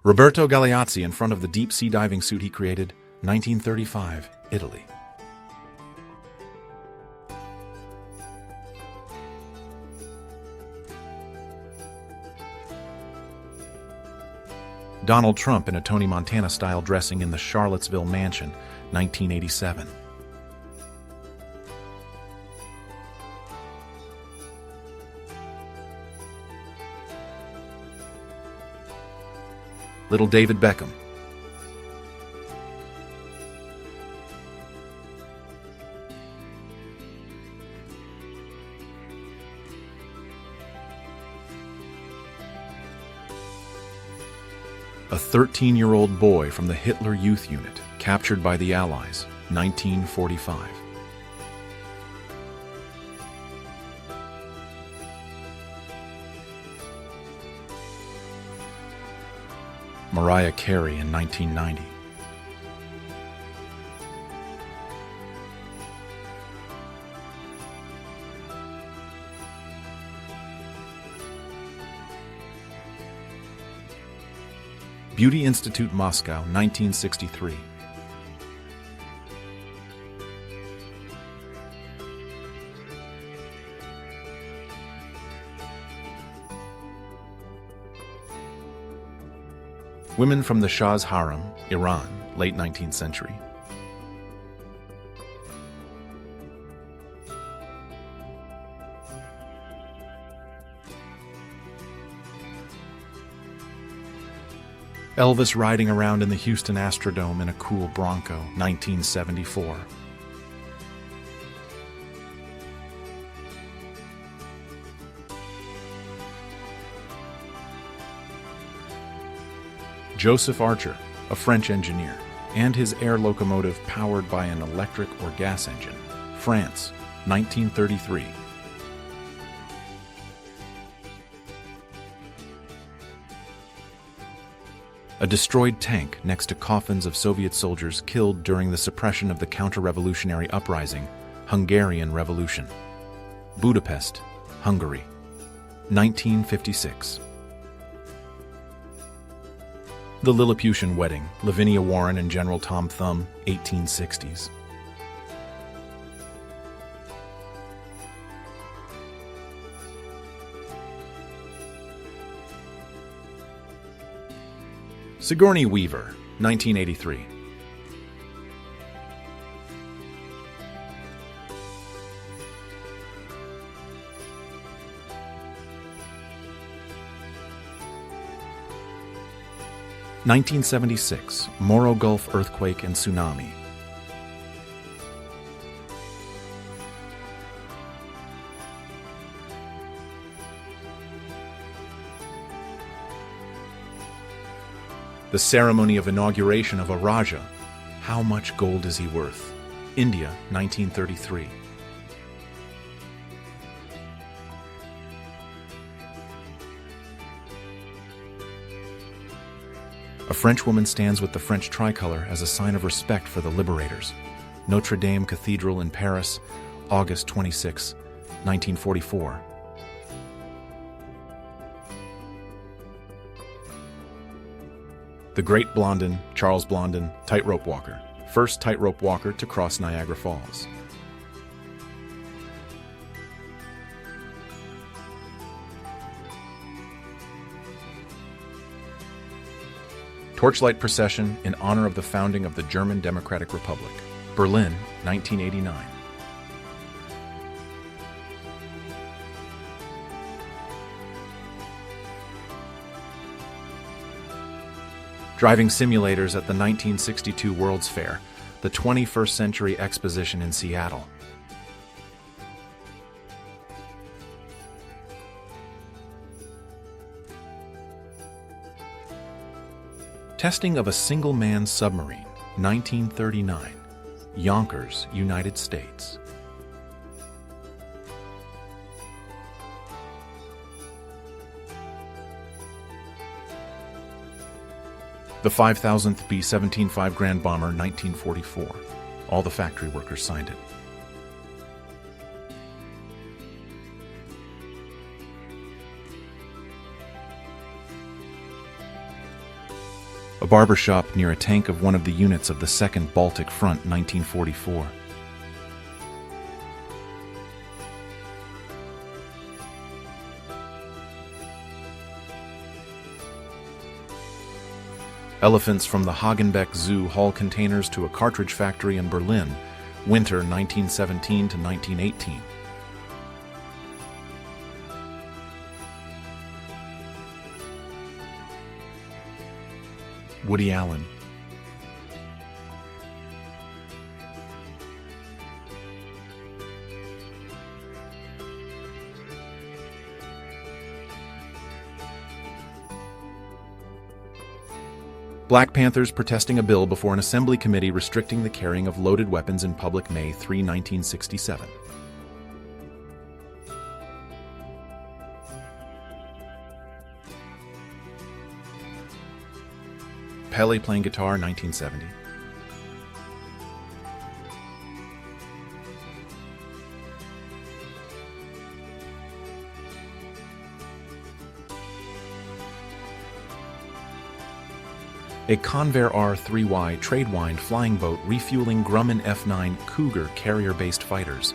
Roberto Galeazzi in front of the deep-sea diving suit he created, 1935, Italy. Donald Trump in a Tony Montana-style dressing in the Charlottesville mansion, 1987. Little David Beckham. A 13-year-old boy from the Hitler Youth Unit, captured by the Allies, 1945. Mariah Carey in 1990. Beauty Institute, Moscow, 1963. Women from the Shah's harem, Iran, late 19th century. Elvis riding around in the Houston Astrodome in a cool Bronco, 1974. Joseph Archer, a French engineer, and his air locomotive powered by an electric or gas engine, France, 1933. A destroyed tank next to coffins of Soviet soldiers killed during the suppression of the counter-revolutionary uprising, Hungarian Revolution. Budapest, Hungary, 1956. The Lilliputian Wedding, Lavinia Warren and General Tom Thumb, 1860s. Sigourney Weaver, 1983. (1976) Morro Gulf earthquake and tsunami. The ceremony of inauguration of a Raja. How much gold is he worth? India, 1933. A French woman stands with the French tricolor as a sign of respect for the liberators. Notre Dame Cathedral in Paris, August 26, 1944. The Great Blondin, Charles Blondin, tightrope walker, first tightrope walker to cross Niagara Falls. Torchlight procession in honor of the founding of the German Democratic Republic, Berlin, 1989. Driving simulators at the 1962 World's Fair, the 21st Century Exposition in Seattle. Testing of a single-man submarine, 1939, Yonkers, United States. The 5,000th B-17 Grand Bomber, 1944. All the factory workers signed it. A barber shop near a tank of one of the units of the Second Baltic Front, 1944. Elephants from the Hagenbeck Zoo haul containers to a cartridge factory in Berlin, winter 1917 to 1918. Woody Allen. Black Panthers protesting a bill before an assembly committee restricting the carrying of loaded weapons in public, May 3, 1967. Pele playing guitar, 1970. A Convair R-3Y Tradewind flying boat refueling Grumman F-9 Cougar carrier-based fighters.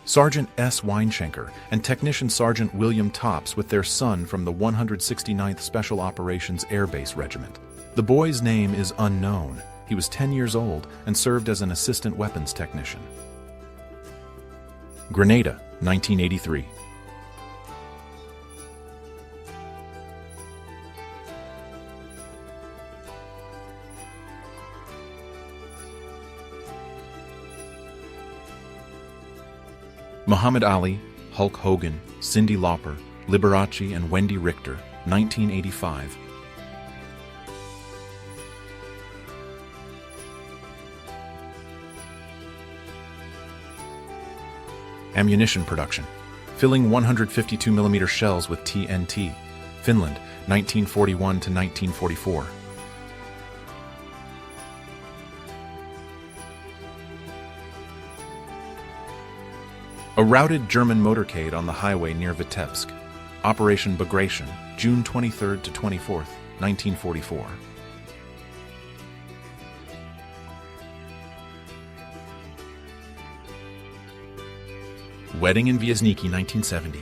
Sergeant S. Weinschenker and Technician Sergeant William Topps with their son from the 169th Special Operations Air Base Regiment. The boy's name is unknown. He was 10 years old and served as an assistant weapons technician. Grenada, 1983. Muhammad Ali, Hulk Hogan, Cyndi Lauper, Liberace, and Wendy Richter, 1985. Ammunition production. Filling 152mm shells with TNT. Finland, 1941 to 1944. A routed German motorcade on the highway near Vitebsk. Operation Bagration, June 23 to 24, 1944. Wedding in Vyazniki, 1970.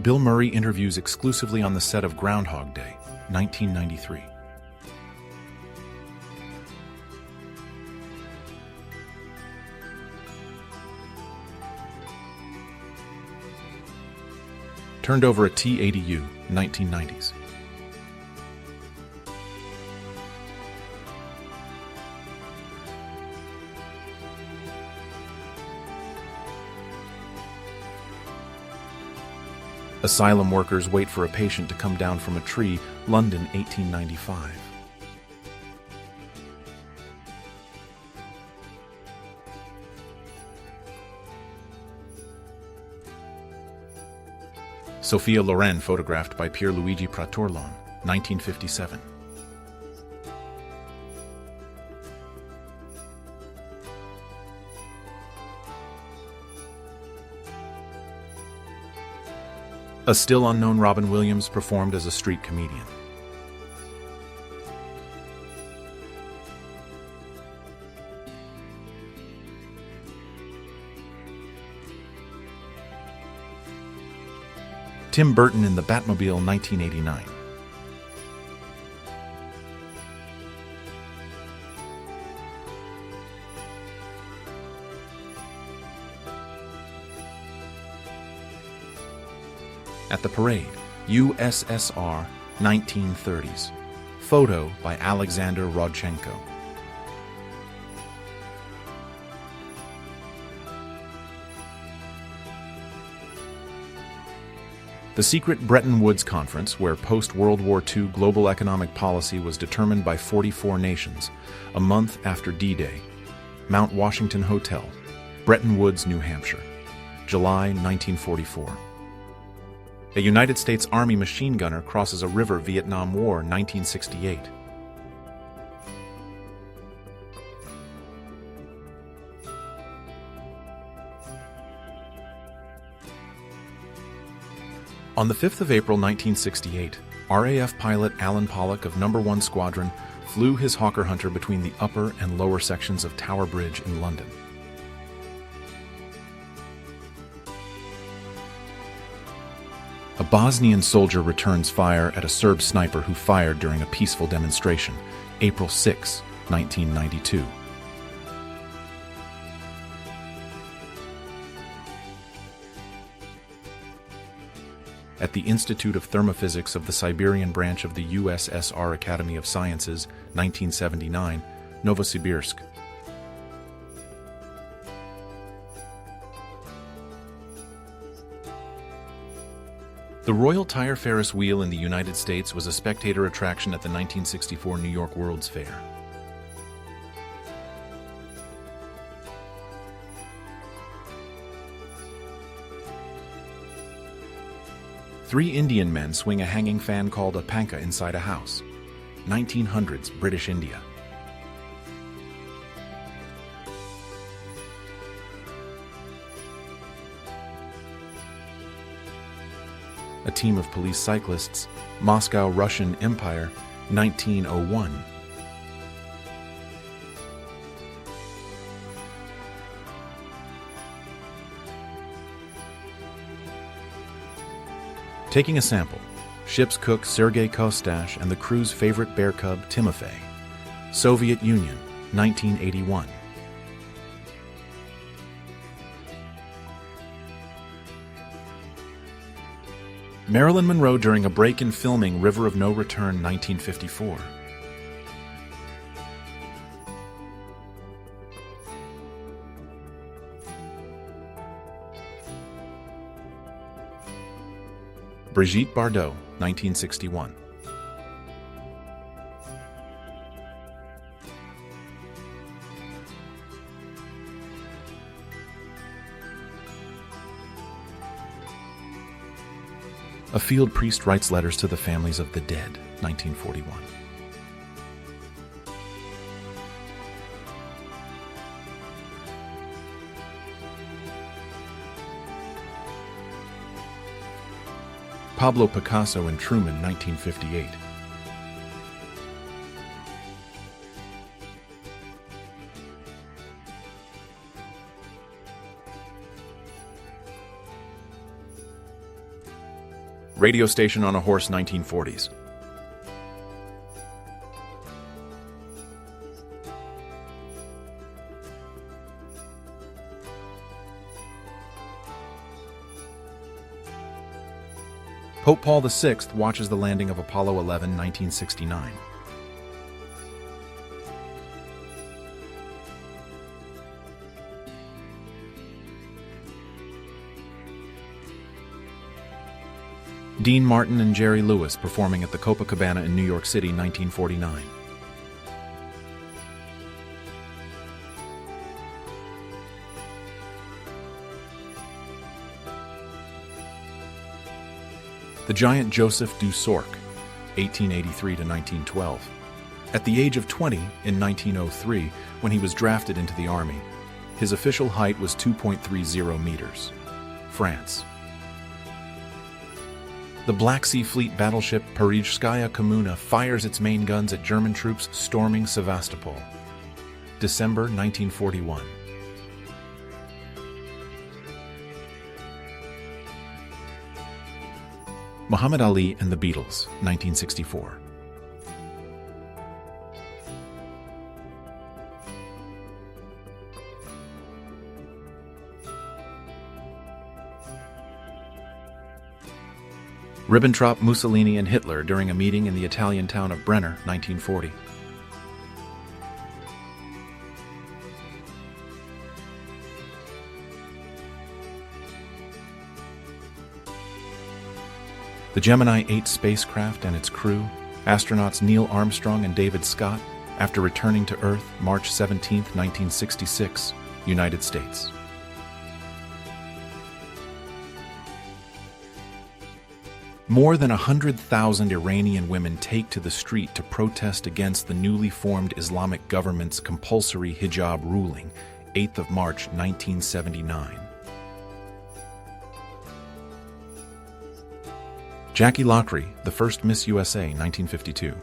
Bill Murray interviews exclusively on the set of Groundhog Day, 1993. Turned over a T-80U, 1990s. Asylum workers wait for a patient to come down from a tree, London, 1895. Sophia Loren photographed by Pierluigi Pratorlon, 1957. A still unknown Robin Williams performed as a street comedian. Tim Burton in the Batmobile, 1989. At the parade, USSR, 1930s. Photo by Alexander Rodchenko. The secret Bretton Woods Conference, where post-World War II global economic policy was determined by 44 nations, a month after D-Day. Mount Washington Hotel, Bretton Woods, New Hampshire, July 1944. A United States Army machine gunner crosses a river. Vietnam War, 1968. On the 5th of April 1968, RAF pilot Alan Pollock of No. 1 Squadron flew his Hawker Hunter between the upper and lower sections of Tower Bridge in London. A Bosnian soldier returns fire at a Serb sniper who fired during a peaceful demonstration, April 6, 1992. At the Institute of Thermophysics of the Siberian branch of the USSR Academy of Sciences, 1979, Novosibirsk. The Royal Tire Ferris wheel in the United States was a spectator attraction at the 1964 New York World's Fair. Three Indian men swing a hanging fan called a panka inside a house. 1900s, British India. A team of police cyclists, Moscow, Russian Empire, 1901. Taking a sample, ship's cook Sergei Kostash and the crew's favorite bear cub Timofey. Soviet Union, 1981. Marilyn Monroe during a break in filming River of No Return, 1954. Brigitte Bardot, 1961. A field priest writes letters to the families of the dead, 1941. Pablo Picasso and Truman, 1958. Radio station on a horse, 1940s. Pope Paul VI watches the landing of Apollo 11, 1969. Dean Martin and Jerry Lewis performing at the Copacabana in New York City, 1949. The giant Joseph du Sorc, 1883 to 1912. At the age of 20 in 1903, when he was drafted into the army, his official height was 2.30 meters. France. The Black Sea Fleet battleship Parizhskaya Kommuna fires its main guns at German troops storming Sevastopol. December 1941. Muhammad Ali and the Beatles, 1964. Ribbentrop, Mussolini, and Hitler during a meeting in the Italian town of Brenner, 1940. The Gemini 8 spacecraft and its crew, astronauts Neil Armstrong and David Scott, after returning to Earth March 17, 1966, United States. More than 100,000 Iranian women take to the street to protest against the newly formed Islamic government's compulsory hijab ruling, 8th of March 1979. Jackie Lockery, the first Miss USA, 1952.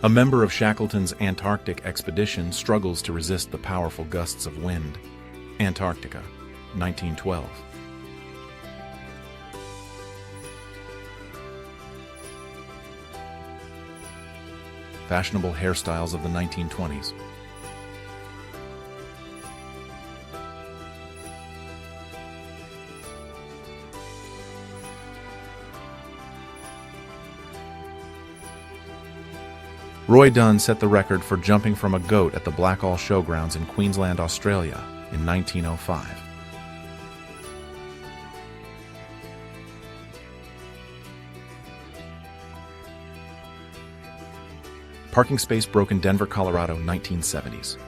A member of Shackleton's Antarctic expedition struggles to resist the powerful gusts of wind. Antarctica, 1912. Fashionable hairstyles of the 1920s. Roy Dunn set the record for jumping from a goat at the Blackall Showgrounds in Queensland, Australia, in 1905. Parking space broke in Denver, Colorado, 1970s.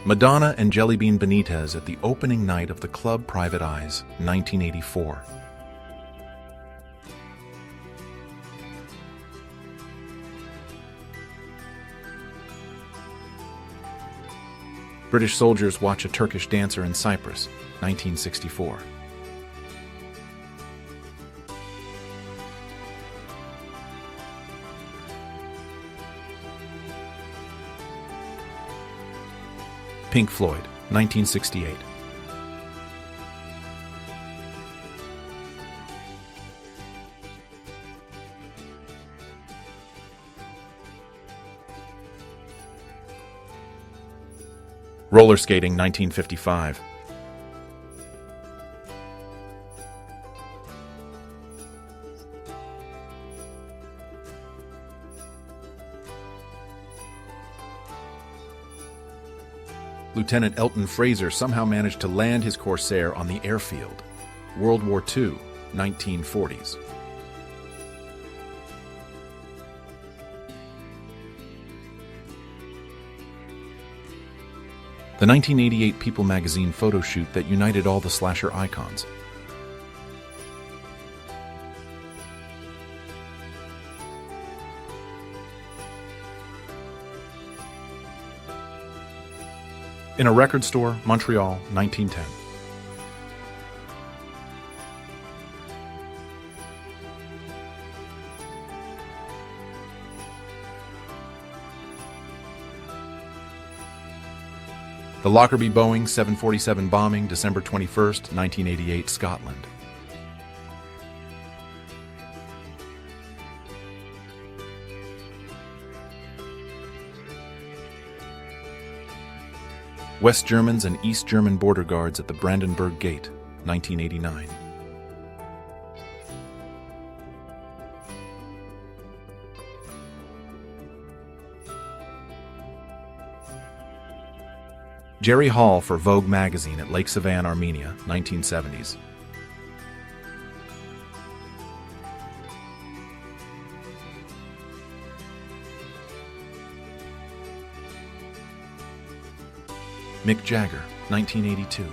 Madonna and Jellybean Benitez at the opening night of the club Private Eyes, 1984. British soldiers watch a Turkish dancer in Cyprus, 1964. Pink Floyd, 1968. Roller skating, 1955. Lieutenant Elton Fraser somehow managed to land his Corsair on the airfield. World War II, 1940s. The 1988 People magazine photo shoot that united all the slasher icons. In a record store, Montreal, 1910. The Lockerbie Boeing 747 bombing, December 21st, 1988, Scotland. West Germans and East German border guards at the Brandenburg Gate, 1989. Jerry Hall for Vogue magazine at Lake Savan, Armenia, 1970s. Mick Jagger, 1982.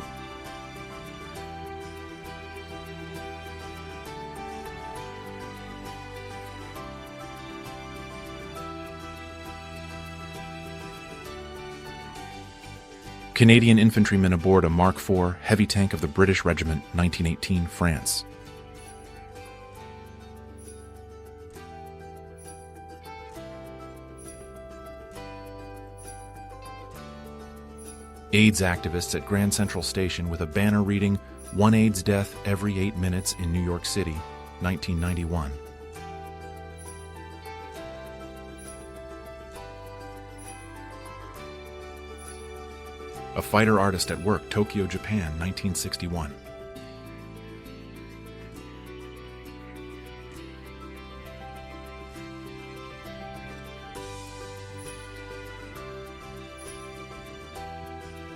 Canadian infantrymen aboard a Mark IV heavy tank of the British Regiment, 1918, France. AIDS activists at Grand Central Station with a banner reading, "One AIDS death every 8 minutes in New York City, 1991. A fighter artist at work, Tokyo, Japan, 1961.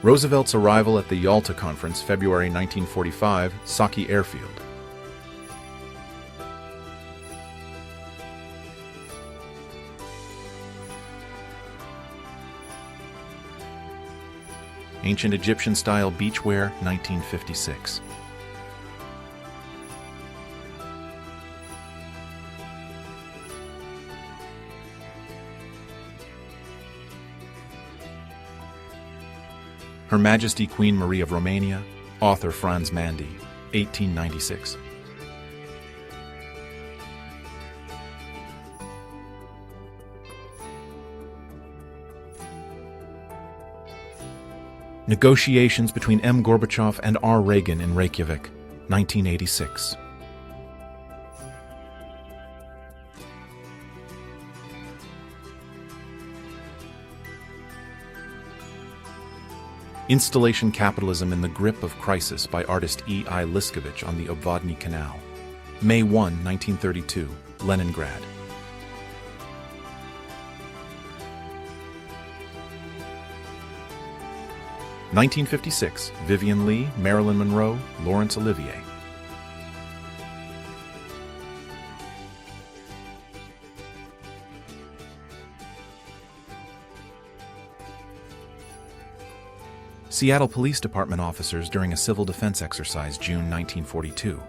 Roosevelt's arrival at the Yalta Conference, February 1945, Saki Airfield. Ancient Egyptian-style beachwear, 1956. Her Majesty Queen Marie of Romania, author Franz Mandy, 1896. Negotiations between M. Gorbachev and R. Reagan in Reykjavik, 1986. Installation Capitalism in the Grip of Crisis by artist E. I. Liskovich on the Obvodny Canal. May 1, 1932, Leningrad. (1956), Vivian Leigh, Marilyn Monroe, Laurence Olivier. Seattle Police Department officers during a civil defense exercise, June 1942.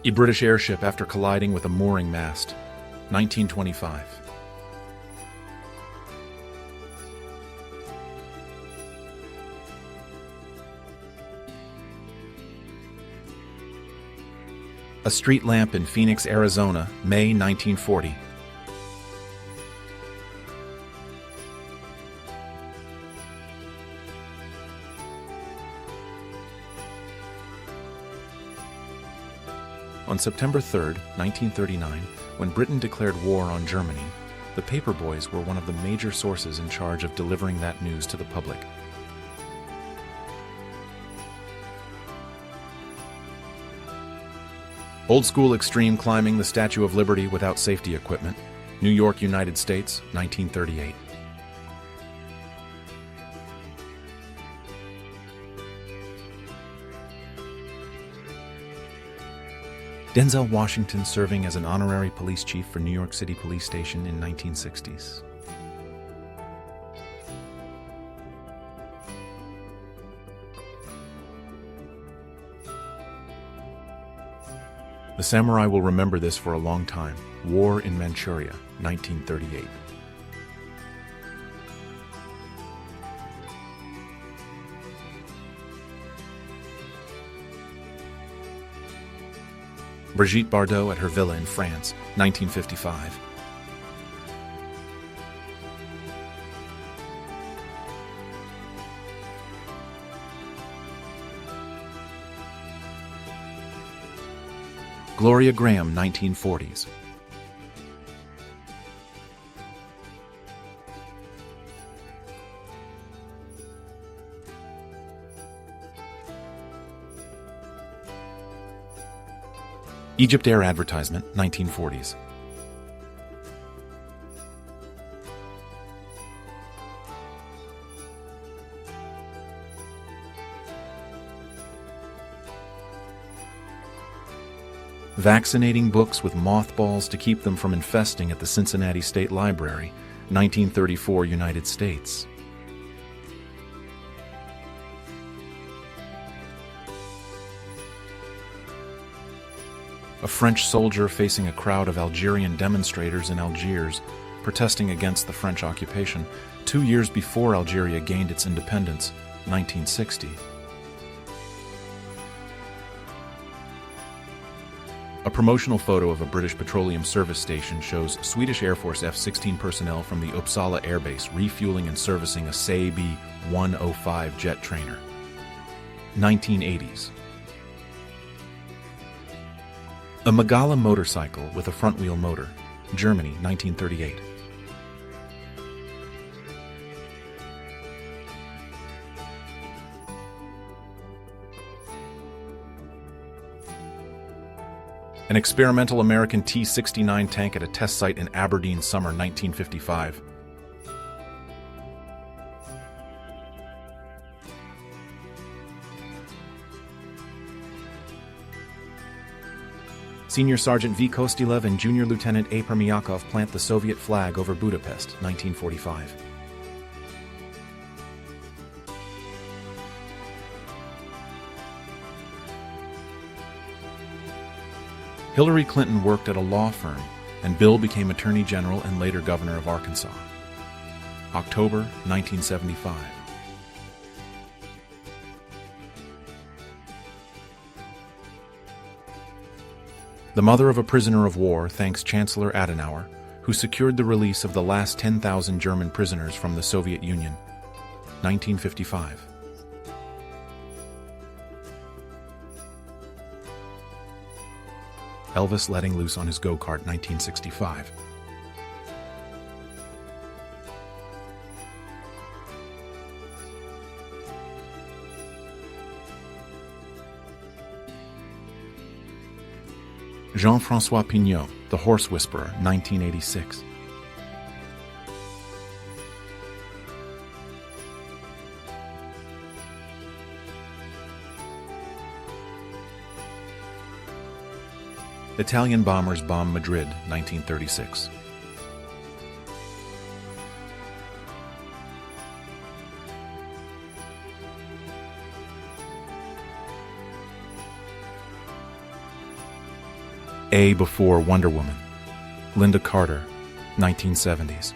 A British airship after colliding with a mooring mast, 1925. A street lamp in Phoenix, Arizona, May 1940. On September 3, 1939, when Britain declared war on Germany, the paperboys were one of the major sources in charge of delivering that news to the public. Old school extreme climbing the Statue of Liberty without safety equipment, New York, United States, 1938. Denzel Washington serving as an honorary police chief for New York City Police Station in 1960s. The samurai will remember this for a long time. War in Manchuria, 1938. Brigitte Bardot at her villa in France, 1955. Gloria Graham, 1940s. Egypt Air advertisement, 1940s. Vaccinating books with mothballs to keep them from infesting at the Cincinnati State Library, 1934, United States. A French soldier facing a crowd of Algerian demonstrators in Algiers, protesting against the French occupation, 2 years before Algeria gained its independence, 1960. A promotional photo of a British Petroleum Service station shows Swedish Air Force F-16 personnel from the Uppsala Air Base refueling and servicing a Saab 105 jet trainer. 1980s. A Magala motorcycle with a front-wheel motor, Germany, 1938. An experimental American T-69 tank at a test site in Aberdeen, summer 1955. Senior Sergeant V. Kostylev and Junior Lieutenant A. Permyakov plant the Soviet flag over Budapest, 1945. Hillary Clinton worked at a law firm, and Bill became Attorney General and later Governor of Arkansas. October 1975. The mother of a prisoner of war thanks Chancellor Adenauer, who secured the release of the last 10,000 German prisoners from the Soviet Union. 1955. Elvis letting loose on his go-kart, 1965. Jean-François Pignot, The Horse Whisperer, 1986. Italian bombers bomb Madrid, 1936. A before Wonder Woman. Linda Carter, 1970s.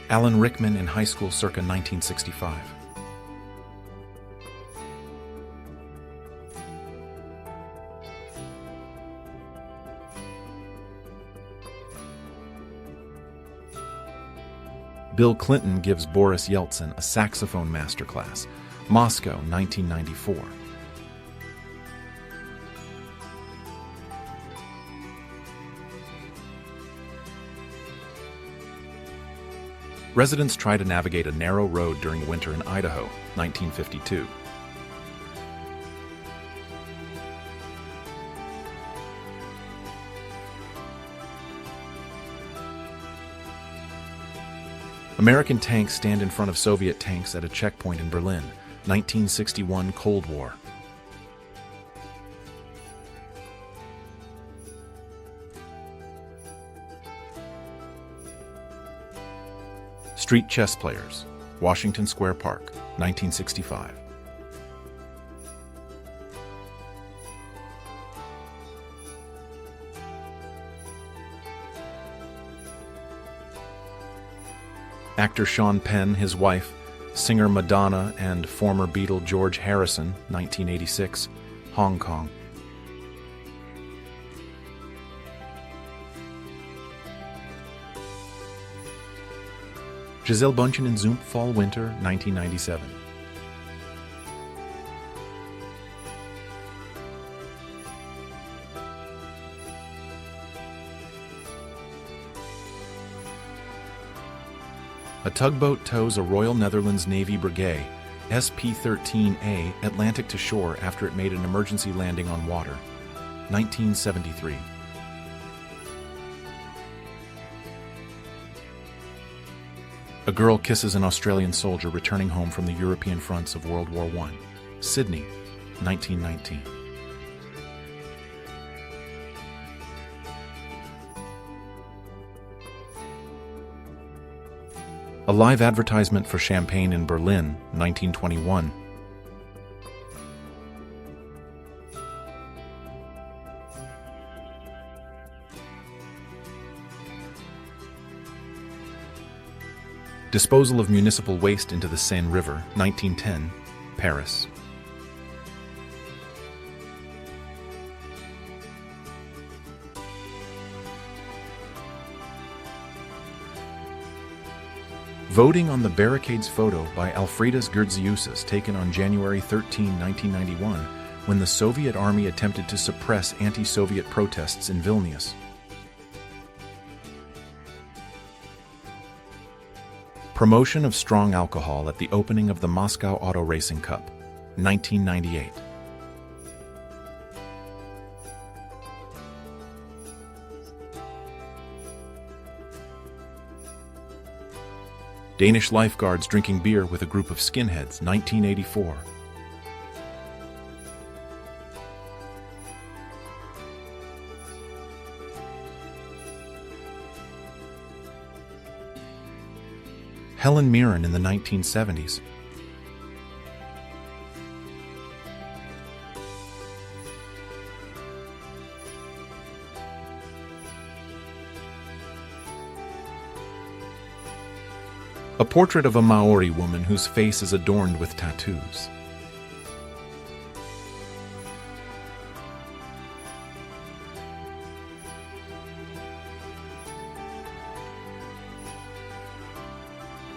Alan Rickman in high school circa 1965. Bill Clinton gives Boris Yeltsin a saxophone masterclass, Moscow, 1994. Residents try to navigate a narrow road during winter in Idaho, 1952. American tanks stand in front of Soviet tanks at a checkpoint in Berlin, 1961 Cold War. Street chess players, Washington Square Park, 1965. Actor Sean Penn, his wife, singer Madonna, and former Beatle George Harrison, 1986, Hong Kong. Gisele Bündchen in Zoom Fall Winter, 1997. A tugboat tows a Royal Netherlands Navy Brigade, SP-13A, Atlantic to shore after it made an emergency landing on water, 1973. A girl kisses an Australian soldier returning home from the European fronts of World War I. Sydney, 1919. A live advertisement for champagne in Berlin, 1921. Disposal of municipal waste into the Seine River, 1910, Paris. Voting on the barricades photo by Alfredas Georgiousis taken on January 13, 1991, when the Soviet army attempted to suppress anti-Soviet protests in Vilnius. Promotion of strong alcohol at the opening of the Moscow Auto Racing Cup, 1998. Danish lifeguards drinking beer with a group of skinheads, 1984. Helen Mirren in the 1970s. A portrait of a Maori woman whose face is adorned with tattoos.